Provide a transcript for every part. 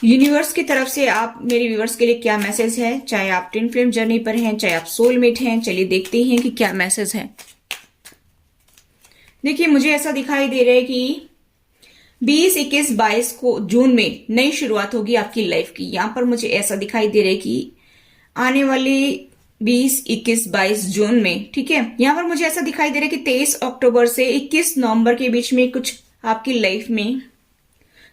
Universe की तरफ से आप मेरे व्यूवर्स के लिए क्या मैसेज है, चाहे आप ट्विन फ्लेम जर्नी पर हैं, चाहे आप सोलमेट हैं। चलिए देखते हैं कि क्या मैसेज है। देखिए, मुझे ऐसा दिखाई दे रहा है कि 20, 21, 22 को जून में नई शुरुआत होगी आपकी लाइफ की। यहां पर मुझे ऐसा दिखाई दे रहा है कि आने वाली 20, 21, 22 जून में, ठीक है। यहां पर मुझे ऐसा दिखाई दे रहा है कि 23 अक्टूबर से 21 नवंबर के बीच में कुछ आपकी लाइफ में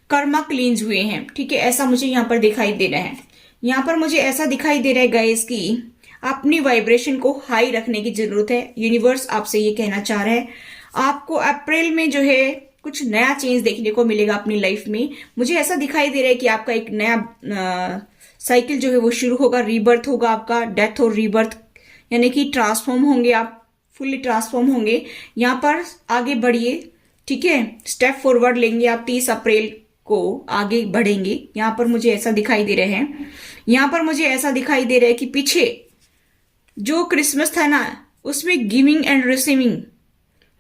कर्मा क्लींज हुए हैं, ठीक है। ऐसा मुझे यहाँ पर दिखाई दे रहा है। यहाँ पर मुझे ऐसा दिखाई दे रहा है गाइस कि अपनी वाइब्रेशन को हाई रखने की जरूरत है। यूनिवर्स आपसे ये कहना चाह रहा है, आपको अप्रैल में जो है कुछ नया चेंज देखने को मिलेगा अपनी लाइफ में। मुझे ऐसा दिखाई दे रहा है कि आपका एक नया साइकिल जो है वो शुरू होगा, रीबर्थ होगा आपका, डेथ और रीबर्थ, यानी कि ट्रांसफॉर्म होंगे आप, फुल्ली ट्रांसफॉर्म होंगे। यहाँ पर आगे बढ़िए, ठीक है, स्टेप फॉरवर्ड लेंगे आप। 30 अप्रैल को आगे बढ़ेंगे, यहां पर मुझे ऐसा दिखाई दे रहे हैं। यहां पर मुझे ऐसा दिखाई दे रहा है कि पीछे जो क्रिसमस था ना, उसमें गिविंग एंड रिसीविंग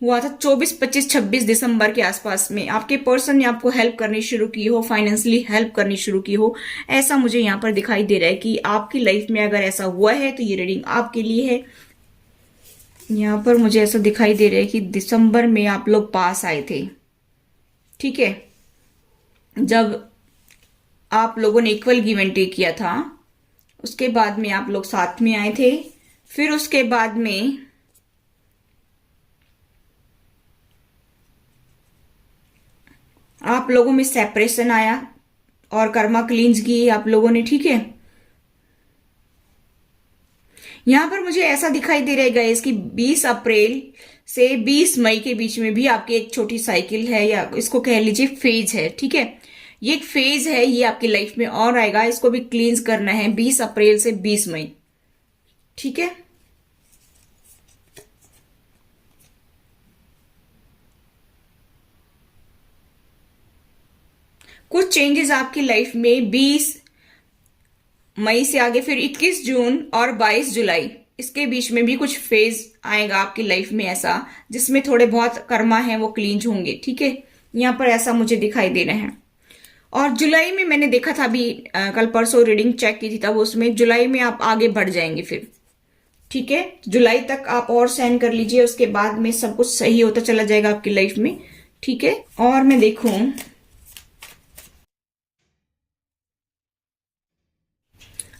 हुआ था 24, 25, 26 दिसंबर के आसपास में। आपके पर्सन ने आपको हेल्प करनी शुरू की हो, फाइनेंशियली हेल्प करनी शुरू की हो, ऐसा मुझे यहाँ पर दिखाई दे रहा है कि आपकी लाइफ में अगर ऐसा हुआ है तो ये रीडिंग आपके लिए है। यहाँ पर मुझे ऐसा दिखाई दे रहा है कि दिसंबर में आप लोग पास आए थे, ठीक है, जब आप लोगों ने इक्वल गिव एंड टेक किया था। उसके बाद में आप लोग साथ में आए थे। फिर उसके बाद में आप लोगों में सेपरेशन आया और कर्मा क्लींज की आप लोगों ने, ठीक है। यहां पर मुझे ऐसा दिखाई दे रहा है गाइस कि 20 अप्रैल से 20 मई के बीच में भी आपकी एक छोटी साइकिल है, या इसको कह लीजिए फेज है, ठीक है। ये एक फेज है, ये आपकी लाइफ में और आएगा, इसको भी क्लींस करना है 20 अप्रैल से 20 मई, ठीक है। कुछ चेंजेस आपकी लाइफ में 20 मई से आगे, फिर 21 जून और 22 जुलाई, इसके बीच में भी कुछ फेज आएगा आपकी लाइफ में ऐसा, जिसमें थोड़े बहुत कर्मा है वो क्लींज होंगे, ठीक है। यहां पर ऐसा मुझे दिखाई दे रहे हैं। और जुलाई में मैंने देखा था, अभी कल परसों रीडिंग चेक की थी, तब उसमें जुलाई में आप आगे बढ़ जाएंगे फिर, ठीक है। जुलाई तक आप और सहन कर लीजिए, उसके बाद में सब कुछ सही होता चला जाएगा आपकी लाइफ में, ठीक है। और मैं देखूं,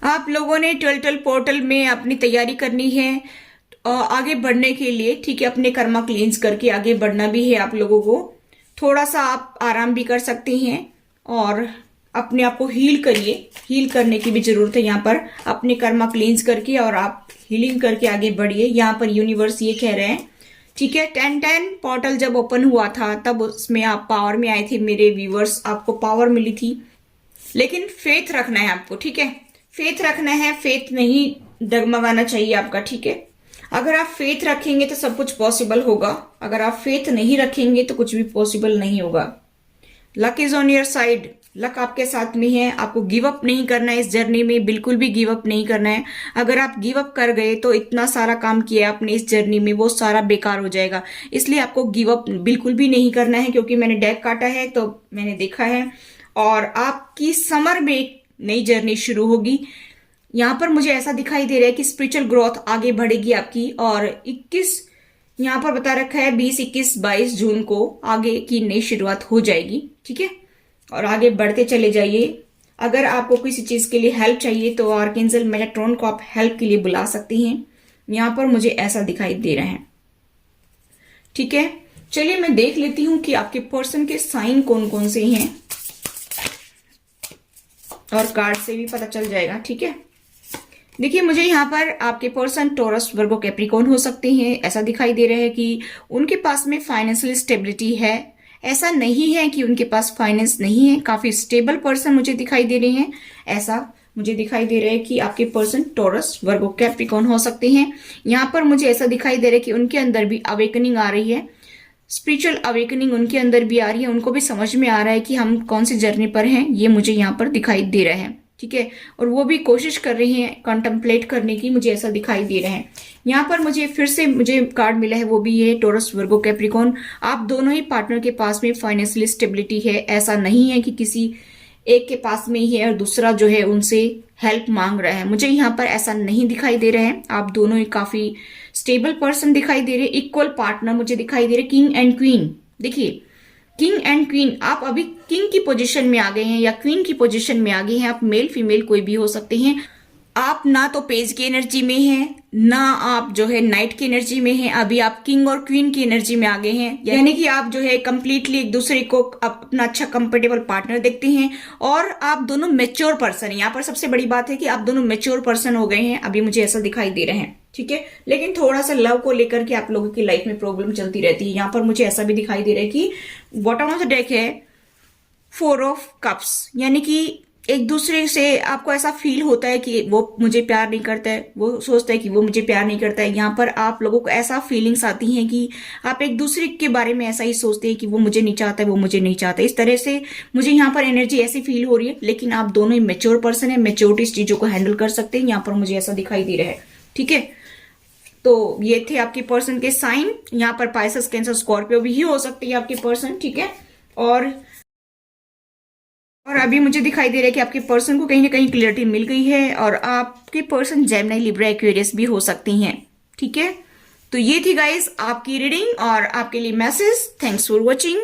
आप लोगों ने 12 पोर्टल में अपनी तैयारी करनी है आगे बढ़ने के लिए, ठीक है। अपने कर्मा क्लींस करके आगे बढ़ना भी है आप लोगों को। थोड़ा सा आप आराम भी कर सकते हैं और अपने आप को हील करिए। हील करने की भी जरूरत है यहाँ पर, अपने कर्मा क्लींस करके और आप हीलिंग करके आगे बढ़िए। यहाँ पर यूनिवर्स ये कह रहे हैं, ठीक है। 10-10 पोर्टल जब ओपन हुआ था तब उसमें आप पावर में आए थे मेरे व्यूवर्स, आपको पावर मिली थी, लेकिन फेथ रखना है आपको, ठीक है। फेथ रखना है, फेथ नहीं डगमगाना चाहिए आपका, ठीक है। अगर आप फेथ रखेंगे तो सब कुछ पॉसिबल होगा, अगर आप फेथ नहीं रखेंगे तो कुछ भी पॉसिबल नहीं होगा। Luck is on your side, luck आपके साथ में है। आपको गिव अप नहीं करना है इस जर्नी में, बिल्कुल भी गिव अप नहीं करना है। अगर आप गिव अप कर गए तो इतना सारा काम किया आपने इस जर्नी में, वो सारा बेकार हो जाएगा। इसलिए आपको गिव अप बिल्कुल भी नहीं करना है, क्योंकि मैंने डेक काटा है तो मैंने देखा है। और आपकी समर में एक नई जर्नी शुरू होगी। यहाँ पर मुझे ऐसा दिखाई दे रहा है कि स्पिरिचुअल ग्रोथ आगे बढ़ेगी आपकी। और 21 यहाँ पर बता रखा है 20, 21, 22 जून को आगे की नई शुरुआत हो जाएगी, ठीक है। और आगे बढ़ते चले जाइए। अगर आपको किसी चीज के लिए हेल्प चाहिए तो आर्कएंजल मेटाट्रॉन को आप हेल्प के लिए बुला सकते हैं। यहाँ पर मुझे ऐसा दिखाई दे रहा है, ठीक है। चलिए मैं देख लेती हूँ कि आपके पर्सन के साइन कौन कौन से हैं, और कार्ड से भी पता चल जाएगा, ठीक है। देखिए, मुझे यहाँ पर आपके पर्सन टॉरस, वर्गो, कैप्रिकॉर्न हो सकते हैं। ऐसा दिखाई दे रहा है कि उनके पास में फाइनेंशियल स्टेबिलिटी है। ऐसा नहीं है कि उनके पास फाइनेंस नहीं है, काफी स्टेबल पर्सन मुझे दिखाई दे रहे हैं। ऐसा मुझे दिखाई दे रहा है कि आपके पर्सन टॉरस, वर्गो, कैप्रिकॉर्न हो सकते हैं। यहाँ पर मुझे ऐसा दिखाई दे रहा है कि उनके अंदर भी अवेकनिंग आ रही है, स्पिरिचुअल अवेकनिंग उनके अंदर भी आ रही है। उनको भी समझ में आ रहा है कि हम कौन सी जर्नी पर हैं, ये मुझे यहाँ पर दिखाई दे रहा है, ठीक है। और वो भी कोशिश कर रही हैं कॉन्टेम्पलेट करने की, मुझे ऐसा दिखाई दे रहा है। यहाँ पर मुझे फिर से मुझे कार्ड मिला है, वो भी है टॉरस, वर्गो, कैप्रिकॉर्न। आप दोनों ही पार्टनर के पास में फाइनेंशियल स्टेबिलिटी है। ऐसा नहीं है कि किसी एक के पास में ही है और दूसरा जो है उनसे हेल्प मांग रहा है। मुझे यहाँ पर ऐसा नहीं दिखाई दे रहा है। आप दोनों ही काफी स्टेबल पर्सन दिखाई दे रहे हैं, इक्वल पार्टनर मुझे दिखाई दे रहे, किंग एंड क्वीन। देखिए, किंग एंड क्वीन, आप अभी किंग की पोजीशन में आ गए हैं या क्वीन की पोजीशन में आ गए हैं। आप मेल फीमेल कोई भी हो सकते हैं। आप ना तो पेज की एनर्जी में हैं, ना आप जो है नाइट की एनर्जी में हैं। अभी आप किंग और क्वीन की एनर्जी में आ गए हैं, यानी कि आप जो है कंप्लीटली एक दूसरे को अपना अच्छा कंफर्टेबल पार्टनर देखते हैं और आप दोनों मेच्योर पर्सन हैं। यहाँ पर सबसे बड़ी बात है कि आप दोनों मेच्योर पर्सन हो गए हैं, अभी मुझे ऐसा दिखाई दे रहे हैं, ठीक है। लेकिन थोड़ा सा लव को लेकर के आप लोगों की लाइफ में प्रॉब्लम चलती रहती है। यहाँ पर मुझे ऐसा भी दिखाई दे रहा है कि बॉटम ऑफ द डेक है 4 ऑफ कप्स, यानी कि एक दूसरे से आपको ऐसा फील होता है कि वो मुझे प्यार नहीं करता है, वो सोचता है कि वो मुझे प्यार नहीं करता है। यहाँ पर आप लोगों को ऐसा फीलिंग्स आती हैं कि आप एक दूसरे के बारे में ऐसा ही सोचते हैं कि वो मुझे नहीं चाहता है, वो मुझे नहीं चाहता। इस तरह से मुझे यहाँ पर एनर्जी ऐसी फील हो रही है। लेकिन आप दोनों ही मेच्योर पर्सन है, मेच्योरिटी इस चीजों को हैंडल कर सकते हैं। यहाँ पर मुझे ऐसा दिखाई दे रहा है, ठीक है। तो ये थे आपके पर्सन के साइन। यहाँ पर पाइसेस, कैंसर, स्कॉर्पियो भी ही हो सकते हैं आपके पर्सन, ठीक है। और अभी मुझे दिखाई दे रहा है कि आपके पर्सन को कहीं ना कहीं क्लियरिटी मिल गई है और आपके पर्सन जेमिनी, लिब्रा, एक्वेरियस भी हो सकती हैं, ठीक है। तो ये थी गाइस आपकी रीडिंग और आपके लिए मैसेज। Thanks for watching.